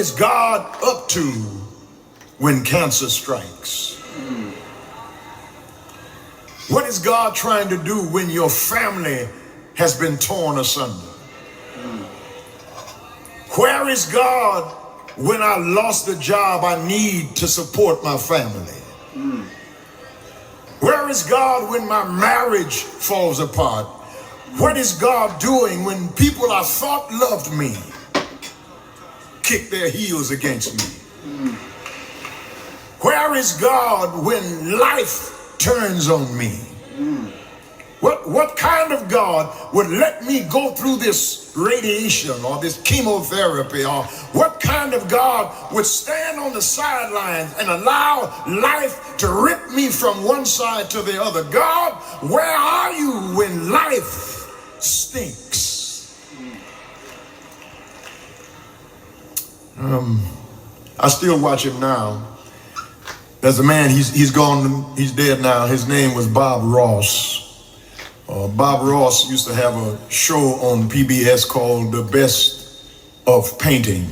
is God up to when cancer strikes? What is God trying to do when your family has been torn asunder? Where is God when I lost the job I need to support my family? Where is God when my marriage falls apart? What is God doing when people I thought loved me kick their heels against me? Where is God when life turns on me? What kind of God would let me go through this radiation or this chemotherapy? Or what kind of God would stand on the sidelines and allow life to rip me from one side to the other? God, where are you when life stinks? I still watch him now. There's a man, he's gone, he's dead now. His name was Bob Ross. Bob Ross used to have a show on PBS called The Best of Painting.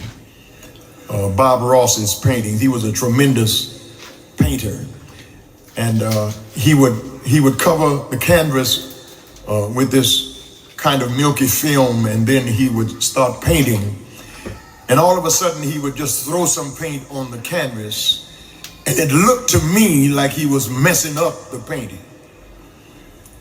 Bob Ross's paintings. He was a tremendous painter, and he would cover the canvas with this kind of milky film, and then he would start painting. And all of a sudden, he would just throw some paint on the canvas, and it looked to me like he was messing up the painting.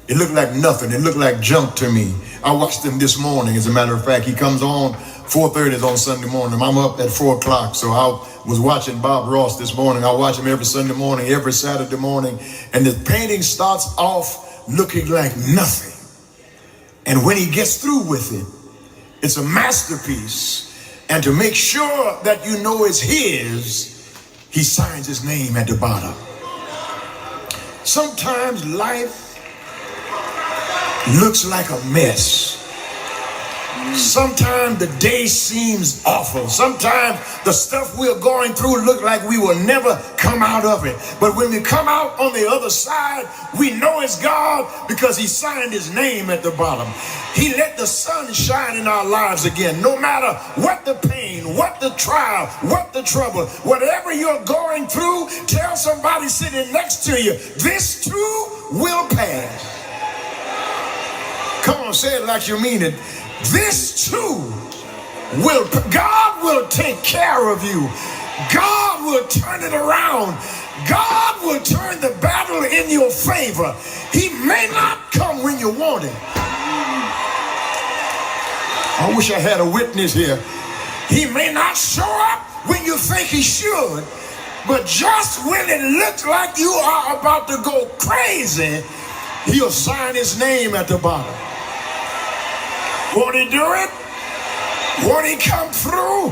It looked like nothing. It looked like junk to me. I watched him this morning. As a matter of fact, he comes on 4:30 on Sunday morning. I'm up at 4 o'clock, so I was watching Bob Ross this morning. I watch him every Sunday morning, every Saturday morning, and the painting starts off looking like nothing. And when he gets through with it, it's a masterpiece. And to make sure that you know it's his, he signs his name at the bottom. Sometimes life looks like a mess. Sometimes the day seems awful. Sometimes the stuff we're going through look like we will never come out of it. But when we come out on the other side, we know it's God because he signed his name at the bottom. He let the sun shine in our lives again. No matter what the pain, what the trial, what the trouble, whatever you're going through, tell somebody sitting next to you, this too will pass. Come on, say it like you mean it. This too God will take care of you. God will turn it around. God will turn the battle in your favor. He may not come when you want it. I wish I had a witness here. He may not show up when you think he should, but just when it looks like you are about to go crazy, he'll sign his name at the bottom. Won't he do it? Won't he come through?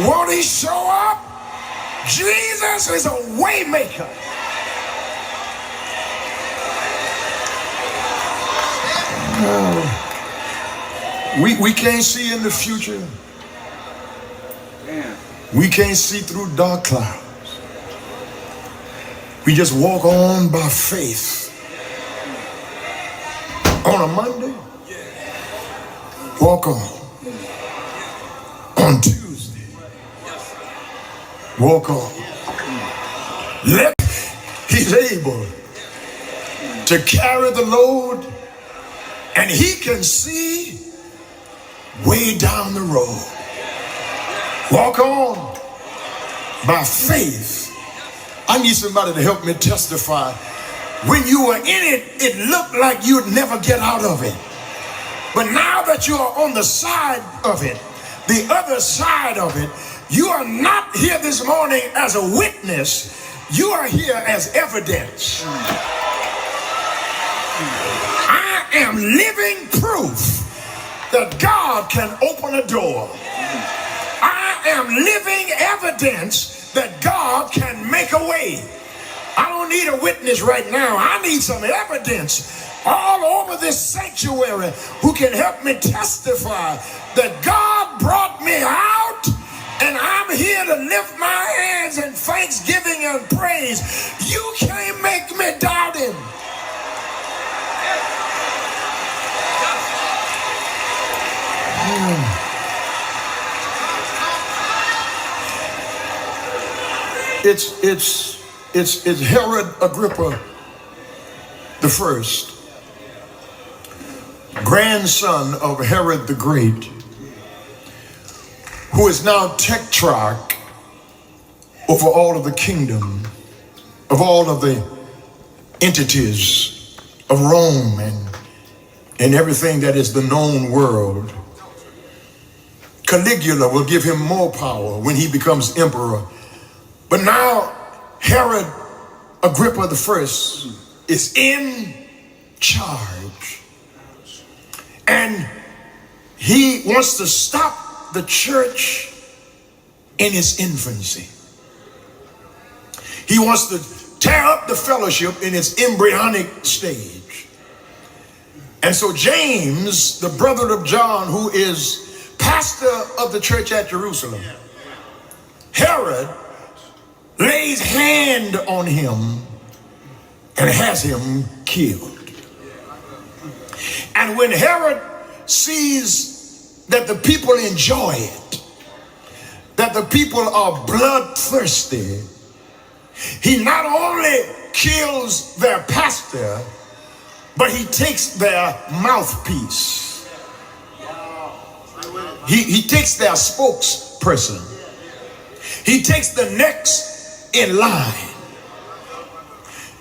Won't he show up? Jesus is a way maker. We can't see in the future. We can't see through dark clouds. We just walk on by faith. On a Monday, walk on. On Tuesday, walk on. He's able to carry the load, and he can see way down the road. Walk on by faith. I need somebody to help me testify. When you were in it, it looked like you'd never get out of it. But now that you are on the side of it, the other side of it, you are not here this morning as a witness. You are here as evidence. I am living proof that God can open a door. I am living evidence that God can make a way. I don't need a witness right now. I need some evidence all over this sanctuary who can help me testify that God brought me out, and I'm here to lift my hands in thanksgiving and praise. You can't make me doubt him. It's Herod Agrippa the first, grandson of Herod the Great, who is now tetrarch over all of the kingdom, of all of the entities of Rome and everything that is the known world. Caligula will give him more power when he becomes emperor. But now Herod Agrippa the first is in charge. And he wants to stop the church in its infancy. He wants to tear up the fellowship in its embryonic stage. And so James, the brother of John, who is pastor of the church at Jerusalem, Herod lays hand on him and has him killed. And when Herod sees that the people enjoy it, that the people are bloodthirsty, he not only kills their pastor, but he takes their mouthpiece. He takes their spokesperson. He takes the next in line.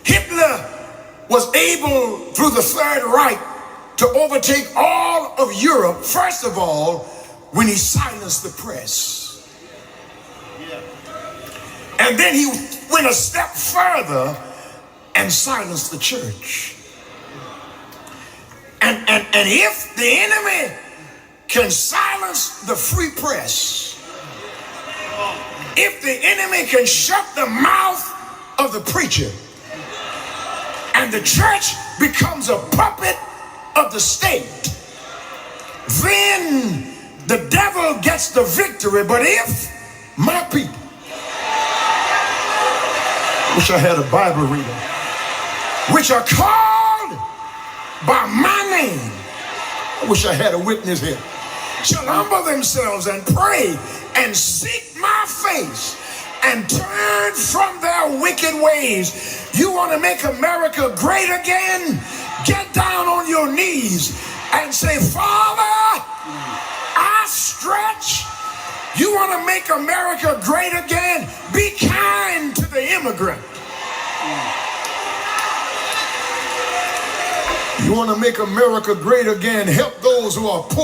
Hitler was able, through the Third Reich, to overtake all of Europe, first of all, when he silenced the press. And then he went a step further and silenced the church. And if the enemy can silence the free press, if the enemy can shut the mouth of the preacher, and the church becomes a puppet of the state, then the devil gets the victory. But if my people, wish I had a Bible reader, which are called by my name, I wish I had a witness here, shall humble themselves and pray and seek my face and turn from their wicked ways. You want to make America great again? Get down on your knees and say, Father, I stretch. You want to make America great again? Be kind to the immigrant. You want to make America great again? Help those who are poor.